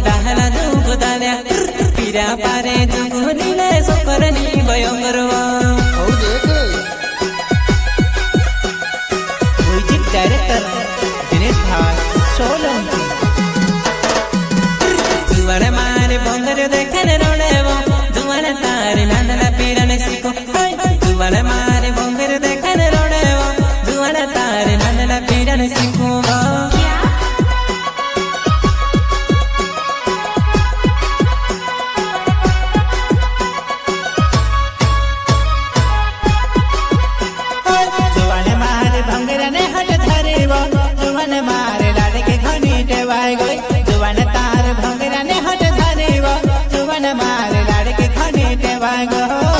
डाहला दुख दाल्या पिरा पारे जुगुनीले सोकरनी भयंकरवा हो देखे म्युझिक डायरेक्टर दिनेश भाई सोलंकी जुवाने मारे बंगर देखने रोडेवो जुवाने तारे नांदला पीराने सीखो जुवाने मारे बंगर देखने रोडेवो जुवाने तारे नांदला पीराने सीखो जुवाने मारे भंगरने हट धरेवो जुवाने मारे लाडे के घनी टेवाय गई जुवाने तारे भंगरने हट धरेवो जुवाने मारे लाडे के घनी टेवाय गई